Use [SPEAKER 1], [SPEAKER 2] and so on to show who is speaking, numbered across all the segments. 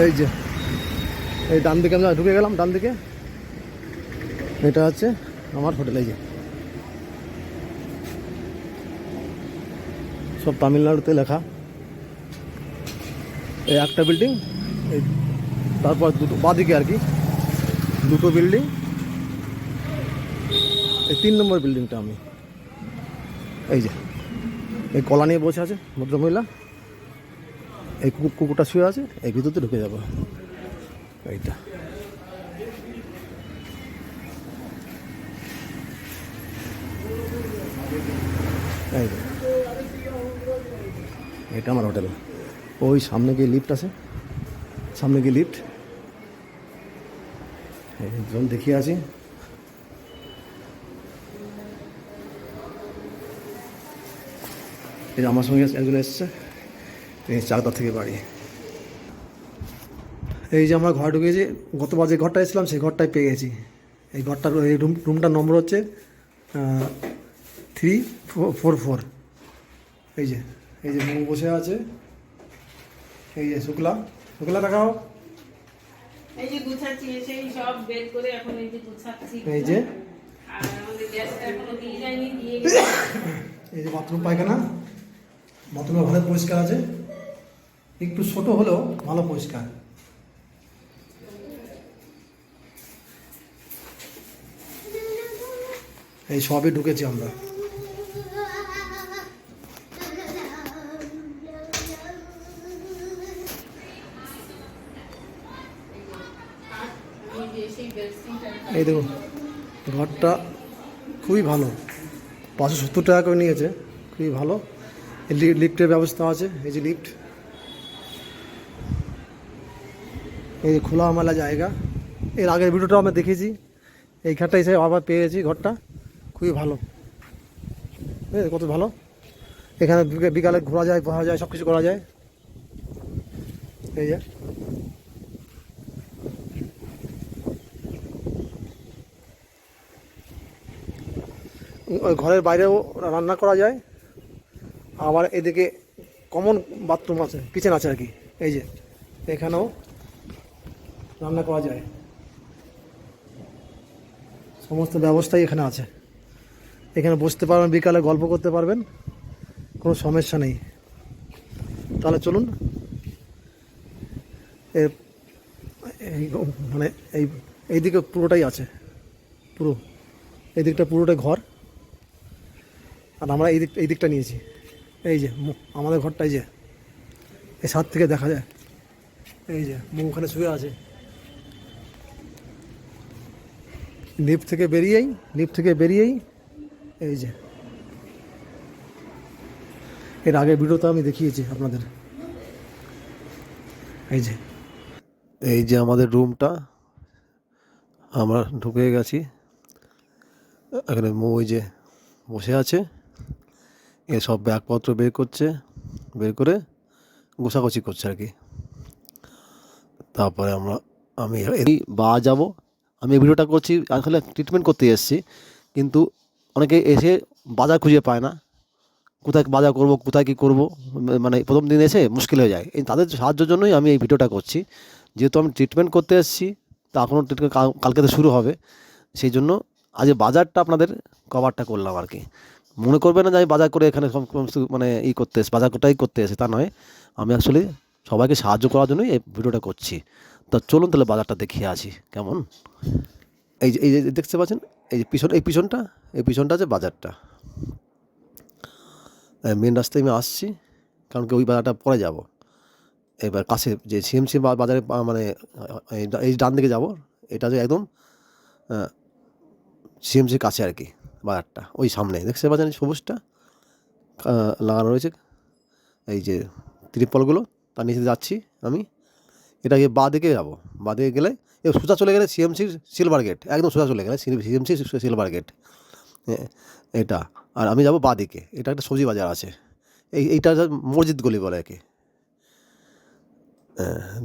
[SPEAKER 1] এই যে এই ডান দিকে আমরা ঢুকে গেলাম, ডান দিকে এটা হচ্ছে আমার হোটেল। এই যে সব তামিলনাড়ুতে লেখা। এই একটা বিল্ডিং, এই তারপর দুটো বাঁদিকে আর কি দুটো বিল্ডিং। এই 3 নম্বর বিল্ডিংটা আমি। এই যে এই কলা নিয়ে বসে আছে ভদ্রমহিলা, এই কুকুরটা শুয়ে আছে, এই ভিতরতে ঢুকে যাবো। এইটা এই যে এটা আমার হোটেল। ওই সামনে গিয়ে লিফট আছে, সামনে গিয়ে লিফট একজন দেখিয়ে আছি। এই যে আমার সঙ্গে একজন এসছে, এই চাকদা থেকে বাড়ি। এই যে আমরা ঘরে ঢুকেছি, গতবার যে ঘরটা এসেছিলাম সেই ঘরটাই পেয়ে গেছি। এই ঘরটার এই রুমটার নম্বর হচ্ছে 344। এই যে মোমো বসে আছে, এই যে শুক্লা দেখাও।
[SPEAKER 2] এই যে গুছাচ্ছি, সেই সব বের করে এখন এই যে গুছাচ্ছি।
[SPEAKER 1] এই যে
[SPEAKER 2] আর আমাদের গ্যাসটা এখনো দিয়ে যায়নি, দিয়ে গেছে।
[SPEAKER 1] এই যে বাথরুম পায়খানা, বাথরুমের ভালো পরিষ্কার আছে, একটু ছোট হলেও ভালো পরিষ্কার। এই সবই ঢুকেছি আমরা। এই দেখুন ঘরটা খুবই ভালো, 570 টাকা করে নিয়েছে, খুবই ভালো। লিফটের ব্যবস্থা আছে, এই যে লিফট, এই যে খোলামেলা জায়গা। এর আগের ভিডিওটা আমরা দেখেছি, এই ঘরটা এসে আবার পেয়েছি। ঘরটা খুবই ভালো, কত ভালো। এখানে বিকালে ঘোরা যায়, বসা যায়, সব কিছু করা যায়। এই যে ওই ঘরের বাইরেও রান্না করা যায়, আবার এদিকে কমন বাথরুম আছে, কিচেন আছে আর কি। এই যে এখানেও রান্না করা যায়, সমস্ত ব্যবস্থাই এখানে আছে। এখানে বসতে পারবেন, বিকালে গল্প করতে পারবেন, কোনো সমস্যা নেই। তাহলে চলুন, মানে এই দিকে পুরোটাই আছে, পুরো এই দিকটা পুরোটাই ঘর। আর আমরা এই দিকটা নিয়েছি। এই যে আমাদের ঘরটাই যে এই ছাদ থেকে দেখা যায়। এই যে ওখানে শুয়ে আছে। লিফট থেকে বেরিয়েই এই যে এর আগে ভিডিওতে আমি দেখিয়েছি আপনাদের। এই যে আমাদের রুমটা, আমরা ঢুকে গেছি। এখানে ওই যে বসে আছে, সব ব্যাগপত্র বের করে গোছাগুছি করছে আর কি। তারপরে আমি এই যাব, আমি এই ভিডিওটা করছি আসলে ট্রিটমেন্ট করতে এসেছি, কিন্তু অনেকে এসে বাজার খুঁজে পায় না, কোথায় বাজার করব, কোথায় কী করব, মানে প্রথম দিন এসে মুশকিল হয়ে যায়। এই তাদের সাহায্যের জন্যই আমি এই ভিডিওটা করছি। যেহেতু আমি ট্রিটমেন্ট করতে এসেছি, তা এখনও ট্রিটমেন্ট কালকে তো শুরু হবে, সেই জন্য আজ বাজারটা আপনাদের কভারটা করলাম আর কি। মনে করবে না যে আমি বাজার করে এখানে সমস্ত মানে বাজারটাই করতে এসে, তা নয়। আমি অ্যাকচুয়ালি সবাইকে সাহায্য করার জন্যই এই ভিডিওটা করছি। তা চলুন তাহলে বাজারটা দেখিয়ে আসি কেমন। এই যে দেখতে পাচ্ছেন, এই যে পিছনটা আছে বাজারটা। মেন রাস্তায় আমি আসছি, কারণ কি ওই বাজারটা পরে যাব। এবার কাছে যে সিএমসি বাজারে মানে এই ডান দিকে যাব, এটা যে একদম সিএমসির কাছে আর কি বাজারটা। ওই সামনে দেখতে পাচ্ছেন সবুজটা লাগানো রয়েছে, এই যে ত্রিপলগুলো, তার নিচে যাচ্ছি আমি। এটা গিয়ে বাঁ দিকে যাবো, বাঁ দিকে গেলে সোজা চলে গেলে সিএমসির সিলভার গেট, একদম সোজা চলে গেলে সিএমসি সিলভার গেট এটা। আর আমি যাব বাঁ দিকে, এটা একটা সবজি বাজার আছে, এইটা মসজিদ গলি বলে আর কি।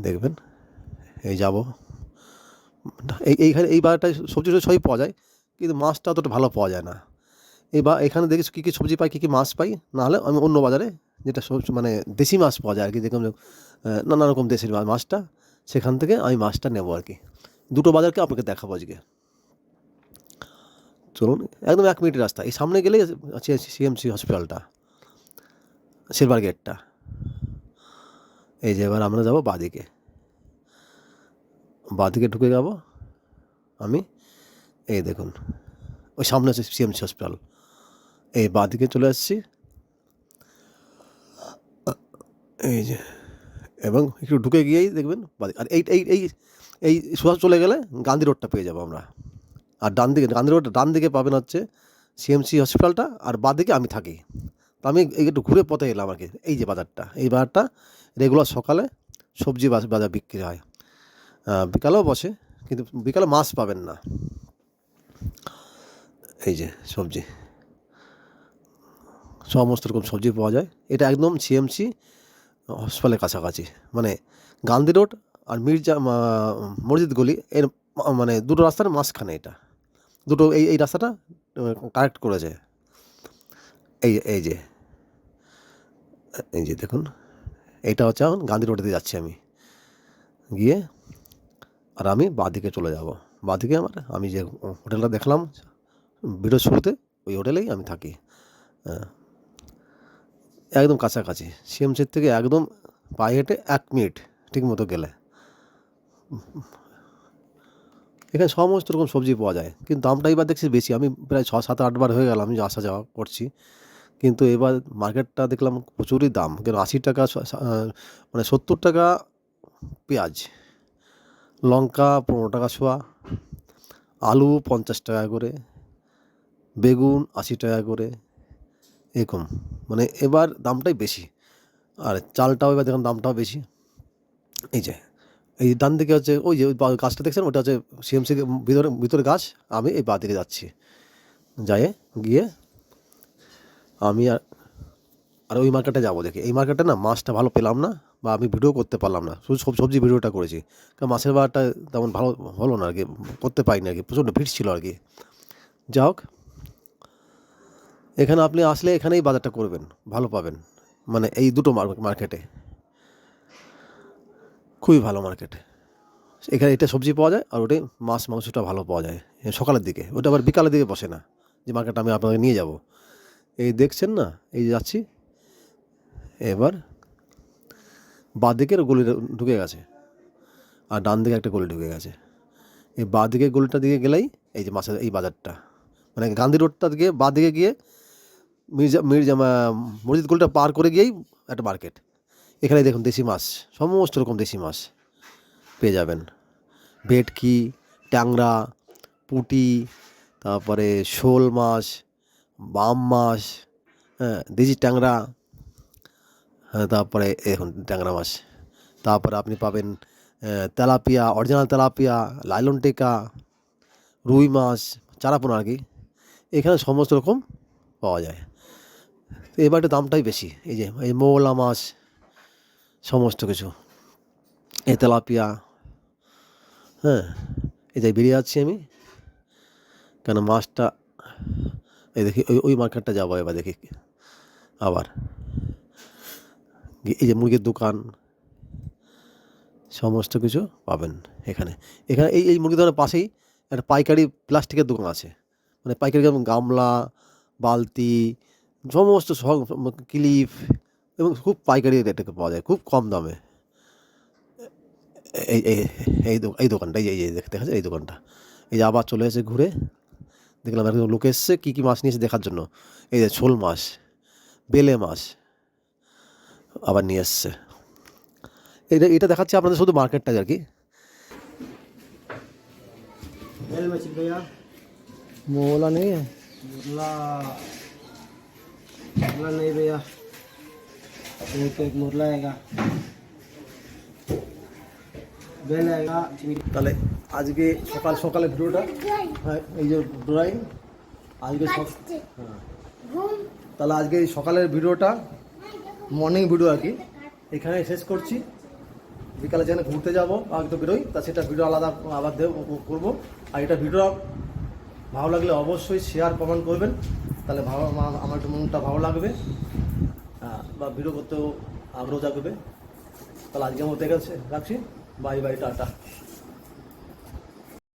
[SPEAKER 1] দেখবেন এই যাব, এইখানে এই বাজারটায় সবজি সবই পাওয়া যায়, কিন্তু মাছটা অতটা ভালো পাওয়া যায় না। এখানে দেখি কী কী সবজি পাই, কী কী মাছ পাই। নাহলে আমি অন্য বাজারে যেটা মানে দেশি মাছ পাওয়া যায় আর কি, দেখুন নানা রকম দেশের মাছটা, সেখান থেকে আমি মাছটা নেবো আর কি। দুটো বাজারকে আপনাকে দেখাবো আজকে। চলুন, একদম 1 মিনিটের রাস্তা, এই সামনে গেলেই আছে সিএমসি হসপিটালটা, সিলভার গেটটা। এই যে এবার আমরা যাবো বাঁদিকে, বাঁদিকে ঢুকে যাব আমি। এই দেখুন ওই সামনে আছে সিএমসি হসপিটাল, এই বাঁদিকে চলে আসছি। এই যে, এবং একটু ঢুকে গিয়েই দেখবেন বাঁদিকে, আর এই এই এই এই সোজা চলে গেলে গান্ধী রোডটা পেয়ে যাবো আমরা। আর ডান দিকে, গান্ধী রোড ডান দিকে পাবেন হচ্ছে সিএমসি হসপিটালটা, আর বাঁদিকে আমি থাকি। তো আমি এই একটু ঘুরে পথে এলাম আর কি। এই যে বাজারটা, এই বাজারটা রেগুলার সকালে সবজি বাজার বিক্রি হয়, বিকালেও বসে, কিন্তু বিকালে মাছ পাবেন না। এই যে সবজি, সমস্ত রকম সবজি পাওয়া যায়। এটা একদম সিএমসি হসপিটালের কাছাকাছি, মানে গান্ধী রোড আর মসজিদ গলি এর মানে দুটো রাস্তার মাঝখানে এটা, দুটো এই রাস্তাটা কানেক্ট করেছে। এই এই যে এই যে দেখুন, এইটা হচ্ছে এখন গান্ধী রোডে দিয়ে যাচ্ছি আমি, গিয়ে আর আমি বাঁদিকে চলে যাব। বাঁদিকে আমি যে হোটেলটা দেখলাম ভিডিওর শুরুতে, ওই হোটেলেই আমি থাকি। একদম কাছাকাছি, সিএমসির থেকে একদম পায়ে হেঁটে 1 মিনিট ঠিক মতো গেলে এখানে সমস্ত রকম সবজি পাওয়া যায়। কিন্তু দামটা এবার দেখছি বেশি। আমি প্রায় 6-7-8 বার হয়ে গেলাম যে আসা যাওয়া করছি, কিন্তু এবার মার্কেটটা দেখলাম প্রচুরই দাম। কেন 80 টাকা, মানে 70 টাকা পেঁয়াজ, লঙ্কা 15 টাকা শোয়া, আলু 50 টাকা করে, বেগুন 80 টাকা করে, এরকম। মানে এবার দামটাই বেশি। আর চালটাও এবার দেখুন দামটাও বেশি। এই যে এই ডান দিকে হচ্ছে ওই যে গাছটা দেখছেন, ওটা হচ্ছে সিএমসি ভিতরে গাছ। আমি এই বাঁ দিকে যাচ্ছি, গিয়ে আমি আর ওই মার্কেটে যাবো। দেখি এই মার্কেটে না মাছটা ভালো পেলাম না, বা আমি ভিডিও করতে পারলাম না, শুধু সবজি ভিডিওটা করেছি। কারণ মাছের বাজারটা তেমন ভালো হলো না আর কি, করতে পারিনি আর কি, প্রচণ্ড ভিড় ছিল আর কি। যা হোক, এখানে আপনি আসলে এখানেই বাজারটা করবেন, ভালো পাবেন। মানে এই দুটো মার্কেটে খুবই ভালো মার্কেট। এখানে এটা সবজি পাওয়া যায়, আর ওটাই মাছ মাংসটা ভালো পাওয়া যায় সকালের দিকে। ওটা আবার বিকালের দিকে বসে না, যে মার্কেটটা আমি আপনাকে নিয়ে যাব। এই দেখছেন না, এই যে যাচ্ছি, এবার বাঁ দিকের গলি ঢুকে গেছে, আর ডান দিকে একটা গলি ঢুকে গেছে। এই বাঁ দিকের গলিটা দিকে গেলেই এই যে মাছের এই বাজারটা, মানে গান্ধী রোডটা দিকে বাঁ দিকে গিয়ে মসজিদ গলিটা পার করে গিয়েই একটা মার্কেট। এখানে দেখুন দেশি মাছ, সমস্ত রকম দেশি মাছ পেয়ে যাবেন। ভেটকি, ট্যাংরা, পুঁটি, তারপরে শোল মাছ, বাম মাছ, হ্যাঁ দেশি ট্যাংরা, হ্যাঁ তারপরে এখন ট্যাংরা মাছ। তারপরে আপনি পাবেন তেলাপিয়া, অরিজিনাল তেলাপিয়া, লাইলন টেকা, রুই মাছ, চারাপোনা আর কি। এখানে সমস্ত রকম পাওয়া যায়। তো এবার একটু দামটাই বেশি। এই যে এই মৌলা মাছ, সমস্ত কিছু, এই তেলাপিয়া, হ্যাঁ। এই যে বেরিয়ে যাচ্ছি আমি, কেন মাছটা এই দেখি ওই মার্কেটটা যাবো এবার। দেখি আবার এই যে মুরগির দোকান, সমস্ত কিছু পাবেন এখানে। এখানে এই মুরগি দোকানের পাশেই একটা পাইকারি প্লাস্টিকের দোকান আছে, মানে পাইকারি গামলা, বালতি, সমস্ত ক্লিপ, এবং খুব পাইকারি রেটে পাওয়া যায়, খুব কম দামে। এই এই এই দোকানটা, এই এই দেখতে আছে এই দোকানটা। এই যে আবার চলে এসে ঘুরে দেখলাম একদম লোক এসছে কী কী মাছ নিয়েছে দেখার জন্য। এই যে শোল মাছ, বেলে মাছ আবার নিয়ে এসছে। এটা দেখাচ্ছি আপনাদের শুধু মার্কেটটা আর কি। मोला नहीं है,
[SPEAKER 3] मोरला नहीं भैया, एक मोरला आएगा, बेल आएगा।
[SPEAKER 1] তাহলে আজকে সকালে ভিডিওটা, হ্যাঁ এই যে ড্রয়িং আজকে হ্যাঁ, তাহলে আজকে সকালের ভিডিওটা, মর্নিং ভিডিও আর কি, এখানে শেষ করছি। বিকালে যেখানে ঘুরতে যাবো আর তো বেরোই, তা সেটা ভিডিও আলাদা আবার করবো। আর এটা ভিডিও ভালো লাগলে অবশ্যই শেয়ার কমেন্ট করবেন, তাহলে আমার একটু মনটা ভালো লাগবে, বা ভিডিও করতেও আগ্রহ জাগবে। তাহলে আজকের মতো রাখছি। Bye bye, tata.